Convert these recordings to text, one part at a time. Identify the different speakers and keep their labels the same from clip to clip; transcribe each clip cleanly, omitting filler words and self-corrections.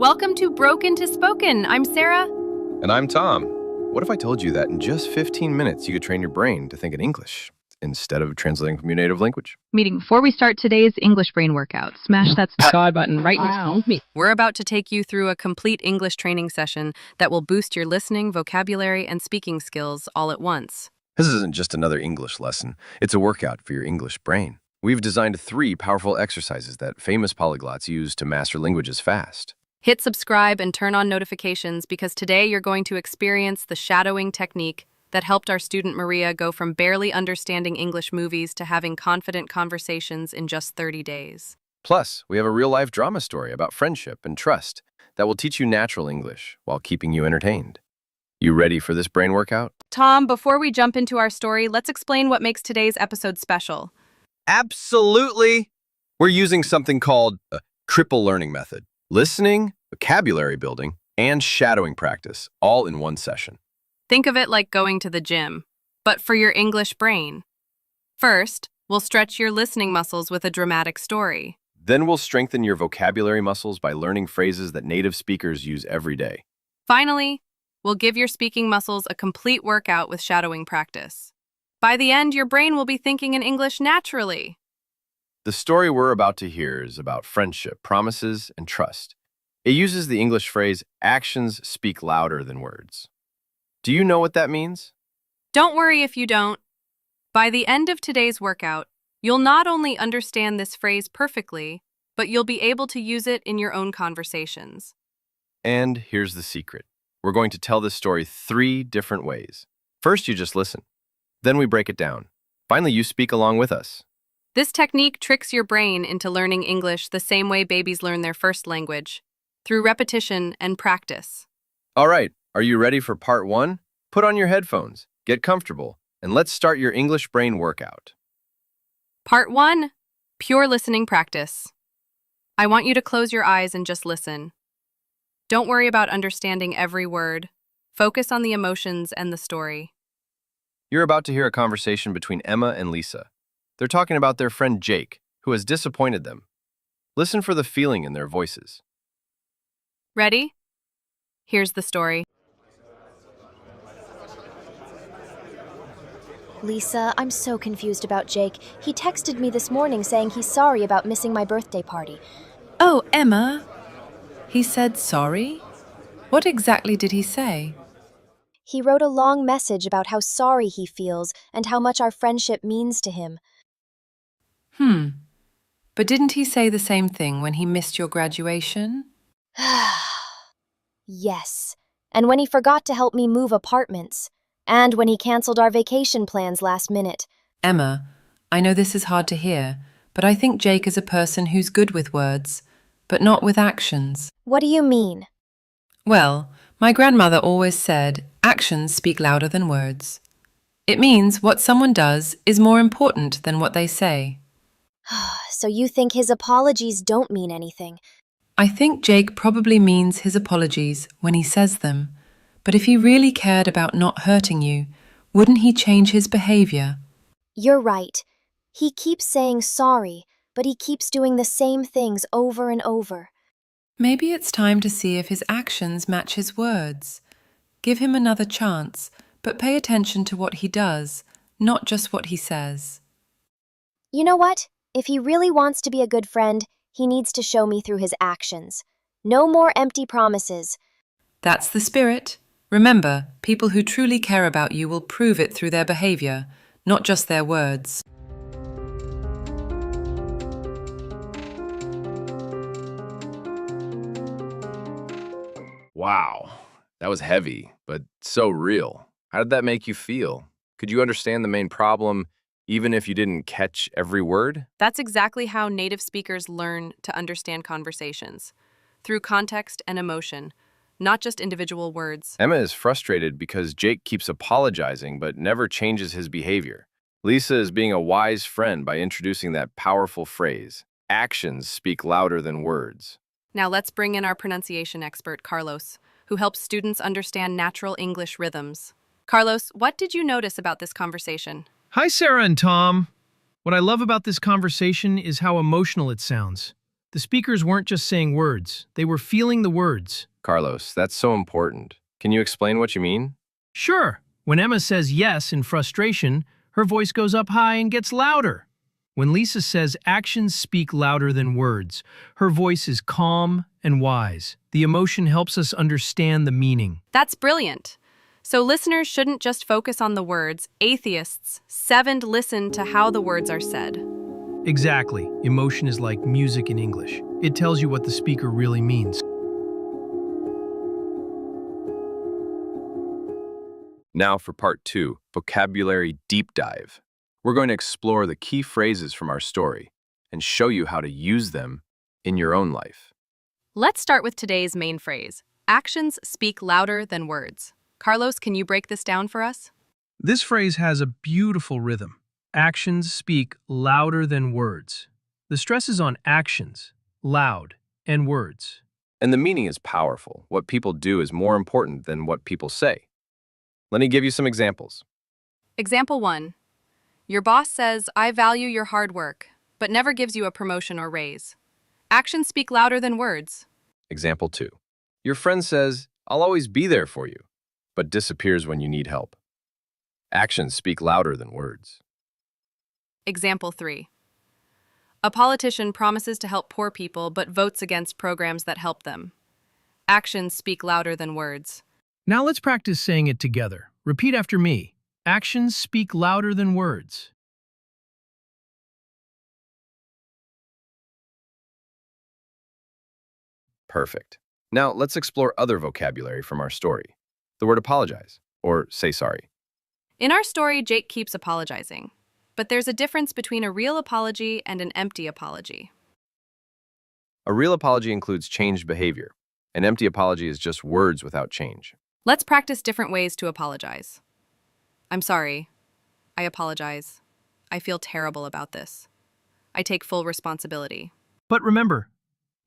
Speaker 1: Welcome to Broken to Spoken. I'm Sarah.
Speaker 2: And I'm Tom. What if I told you that in just 15 minutes you could train your brain to think in English instead of translating from your native language?
Speaker 3: Meeting before we start today's English brain workout. Smash that subscribe button right now.
Speaker 1: We're about to take you through a complete English training session that will boost your listening, vocabulary, and speaking skills all at once.
Speaker 2: This isn't just another English lesson. It's a workout for your English brain. We've designed 3 powerful exercises that famous polyglots use to master languages fast.
Speaker 1: Hit subscribe and turn on notifications because today you're going to experience the shadowing technique that helped our student Maria go from barely understanding English movies to having confident conversations in just 30 days.
Speaker 2: Plus, we have a real-life drama story about friendship and trust that will teach you natural English while keeping you entertained. You ready for this brain workout?
Speaker 1: Tom, before we jump into our story, let's explain what makes today's episode special.
Speaker 2: Absolutely! We're using something called a triple learning method. Listening, vocabulary building, and shadowing practice, all in one session.
Speaker 1: Think of it like going to the gym, but for your English brain. First, we'll stretch your listening muscles with a dramatic story.
Speaker 2: Then we'll strengthen your vocabulary muscles by learning phrases that native speakers use every day.
Speaker 1: Finally, we'll give your speaking muscles a complete workout with shadowing practice. By the end, your brain will be thinking in English naturally.
Speaker 2: The story we're about to hear is about friendship, promises, and trust. It uses the English phrase, actions speak louder than words. Do you know what that means?
Speaker 1: Don't worry if you don't. By the end of today's workout, you'll not only understand this phrase perfectly, but you'll be able to use it in your own conversations.
Speaker 2: And here's the secret. We're going to tell this story 3 different ways. First, you just listen. Then we break it down. Finally, you speak along with us.
Speaker 1: This technique tricks your brain into learning English the same way babies learn their first language, through repetition and practice.
Speaker 2: All right, are you ready for part 1? Put on your headphones, get comfortable, and let's start your English brain workout.
Speaker 1: Part 1. Pure listening practice. I want you to close your eyes and just listen. Don't worry about understanding every word. Focus on the emotions and the story.
Speaker 2: You're about to hear a conversation between Emma and Lisa. They're talking about their friend Jake, who has disappointed them. Listen for the feeling in their voices.
Speaker 1: Ready? Here's the story.
Speaker 4: Lisa, I'm so confused about Jake. He texted me this morning saying he's sorry about missing my birthday party.
Speaker 5: Oh, Emma. He said sorry? What exactly did he say?
Speaker 4: He wrote a long message about how sorry he feels and how much our friendship means to him.
Speaker 5: But didn't he say the same thing when he missed your graduation?
Speaker 4: Yes. And when he forgot to help me move apartments. And when he canceled our vacation plans last minute.
Speaker 5: Emma, I know this is hard to hear, but I think Jake is a person who's good with words, but not with actions.
Speaker 4: What do you mean?
Speaker 5: Well, my grandmother always said, actions speak louder than words. It means what someone does is more important than what they say.
Speaker 4: So you think his apologies don't mean anything?
Speaker 5: I think Jake probably means his apologies when he says them, but if he really cared about not hurting you, wouldn't he change his behavior?
Speaker 4: You're right. He keeps saying sorry, but he keeps doing the same things over and over.
Speaker 5: Maybe it's time to see if his actions match his words. Give him another chance, but pay attention to what he does, not just what he says.
Speaker 4: You know what? If he really wants to be a good friend, he needs to show me through his actions. No more empty promises.
Speaker 5: That's the spirit. Remember, people who truly care about you will prove it through their behavior, not just their words.
Speaker 2: Wow, that was heavy, but so real. How did that make you feel? Could you understand the main problem even if you didn't catch every word?
Speaker 1: That's exactly how native speakers learn to understand conversations, through context and emotion, not just individual words.
Speaker 2: Emma is frustrated because Jake keeps apologizing but never changes his behavior. Lisa is being a wise friend by introducing that powerful phrase, actions speak louder than words.
Speaker 1: Now let's bring in our pronunciation expert, Carlos, who helps students understand natural English rhythms. Carlos, what did you notice about this conversation?
Speaker 6: Hi, Sarah and Tom. What I love about this conversation is how emotional it sounds. The speakers weren't just saying words, they were feeling the words.
Speaker 2: Carlos, that's so important. Can you explain what you mean?
Speaker 6: Sure, when Emma says yes in frustration, her voice goes up high and gets louder. When Lisa says actions speak louder than words, her voice is calm and wise. The emotion helps us understand the meaning.
Speaker 1: That's brilliant. So listeners shouldn't just focus on the words. Atheists, 7 listen to how the words are said.
Speaker 6: Exactly. Emotion is like music in English. It tells you what the speaker really means.
Speaker 2: Now for part 2, vocabulary deep dive. We're going to explore the key phrases from our story and show you how to use them in your own life.
Speaker 1: Let's start with today's main phrase. Actions speak louder than words. Carlos, can you break this down for us?
Speaker 6: This phrase has a beautiful rhythm. Actions speak louder than words. The stress is on actions, loud, and words.
Speaker 2: And the meaning is powerful. What people do is more important than what people say. Let me give you some examples.
Speaker 1: Example 1. Your boss says, I value your hard work, but never gives you a promotion or raise. Actions speak louder than words.
Speaker 2: Example 2. Your friend says, I'll always be there for you, but disappears when you need help. Actions speak louder than words.
Speaker 1: Example 3. A politician promises to help poor people but votes against programs that help them. Actions speak louder than words.
Speaker 6: Now let's practice saying it together. Repeat after me. Actions speak louder than words.
Speaker 2: Perfect. Now let's explore other vocabulary from our story. The word apologize, or say sorry.
Speaker 1: In our story, Jake keeps apologizing. But there's a difference between a real apology and an empty apology.
Speaker 2: A real apology includes changed behavior. An empty apology is just words without change.
Speaker 1: Let's practice different ways to apologize. I'm sorry. I apologize. I feel terrible about this. I take full responsibility.
Speaker 6: But remember,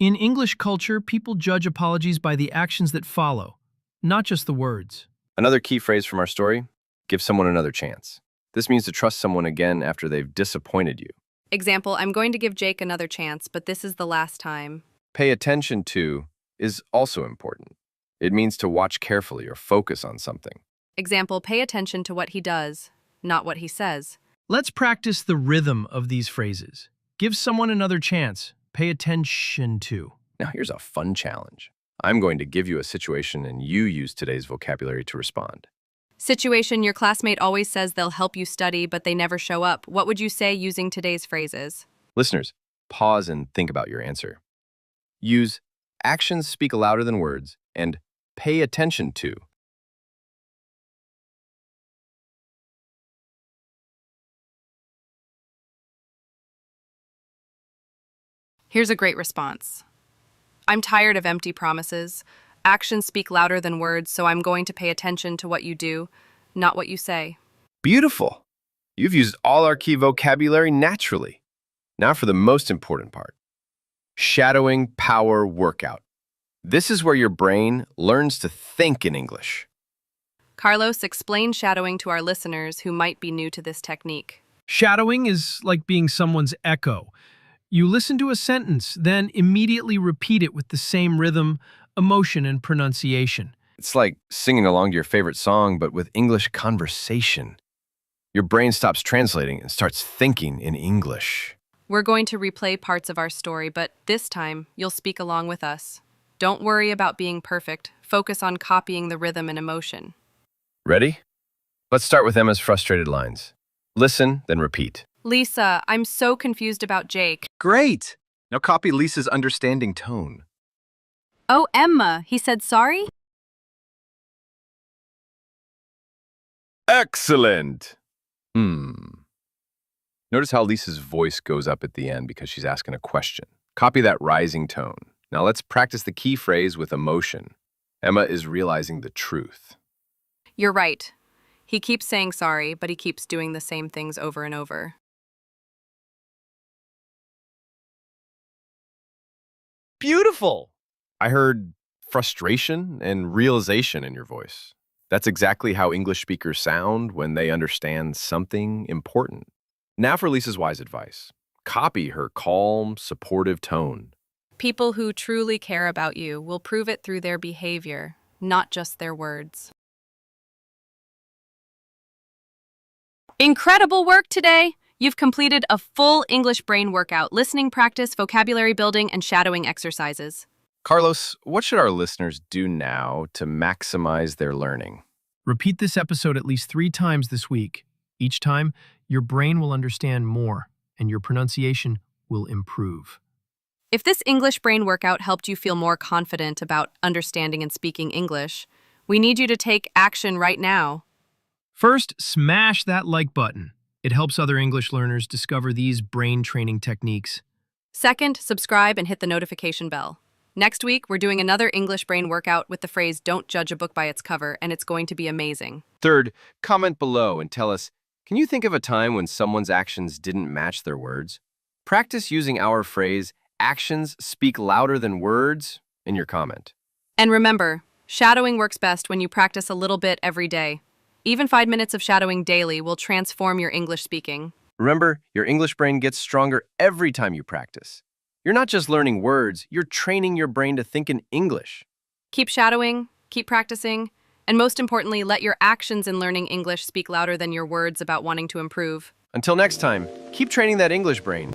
Speaker 6: in English culture, people judge apologies by the actions that follow, not just the words.
Speaker 2: Another key phrase from our story, give someone another chance. This means to trust someone again after they've disappointed you.
Speaker 1: Example, I'm going to give Jake another chance, but this is the last time.
Speaker 2: Pay attention to is also important. It means to watch carefully or focus on something.
Speaker 1: Example, pay attention to what he does, not what he says.
Speaker 6: Let's practice the rhythm of these phrases. Give someone another chance. Pay attention to.
Speaker 2: Now here's a fun challenge. I'm going to give you a situation and you use today's vocabulary to respond.
Speaker 1: Situation, your classmate always says they'll help you study, but they never show up. What would you say using today's phrases?
Speaker 2: Listeners, pause and think about your answer. Use actions speak louder than words and pay attention to.
Speaker 1: Here's a great response. I'm tired of empty promises. Actions speak louder than words, so I'm going to pay attention to what you do, not what you say.
Speaker 2: Beautiful. You've used all our key vocabulary naturally. Now for the most important part. Shadowing power workout. This is where your brain learns to think in English.
Speaker 1: Carlos, explain shadowing to our listeners who might be new to this technique.
Speaker 6: Shadowing is like being someone's echo. You listen to a sentence, then immediately repeat it with the same rhythm, emotion, and pronunciation.
Speaker 2: It's like singing along to your favorite song, but with English conversation. Your brain stops translating and starts thinking in English.
Speaker 1: We're going to replay parts of our story, but this time, you'll speak along with us. Don't worry about being perfect. Focus on copying the rhythm and emotion.
Speaker 2: Ready? Let's start with Emma's frustrated lines. Listen, then repeat.
Speaker 1: Lisa, I'm so confused about Jake.
Speaker 2: Great! Now copy Lisa's understanding tone.
Speaker 1: Oh, Emma, he said sorry?
Speaker 2: Excellent! Notice how Lisa's voice goes up at the end because she's asking a question. Copy that rising tone. Now let's practice the key phrase with emotion. Emma is realizing the truth.
Speaker 1: You're right. He keeps saying sorry, but he keeps doing the same things over and over.
Speaker 2: Beautiful! I heard frustration and realization in your voice. That's exactly how English speakers sound when they understand something important. Now for Lisa's wise advice. Copy her calm, supportive tone.
Speaker 1: People who truly care about you will prove it through their behavior, not just their words. Incredible work today! You've completed a full English brain workout, listening practice, vocabulary building, and shadowing exercises.
Speaker 2: Carlos, what should our listeners do now to maximize their learning?
Speaker 6: Repeat this episode at least 3 times this week. Each time, your brain will understand more, and your pronunciation will improve.
Speaker 1: If this English brain workout helped you feel more confident about understanding and speaking English, we need you to take action right now.
Speaker 6: First, smash that like button. It helps other English learners discover these brain training techniques.
Speaker 1: Second, subscribe and hit the notification bell. Next week, we're doing another English brain workout with the phrase, "Don't judge a book by its cover," and it's going to be amazing.
Speaker 2: Third, comment below and tell us, can you think of a time when someone's actions didn't match their words? Practice using our phrase, "Actions speak louder than words," in your comment.
Speaker 1: And remember, shadowing works best when you practice a little bit every day. Even 5 minutes of shadowing daily will transform your English speaking.
Speaker 2: Remember, your English brain gets stronger every time you practice. You're not just learning words, you're training your brain to think in English.
Speaker 1: Keep shadowing, keep practicing, and most importantly, let your actions in learning English speak louder than your words about wanting to improve.
Speaker 2: Until next time, keep training that English brain.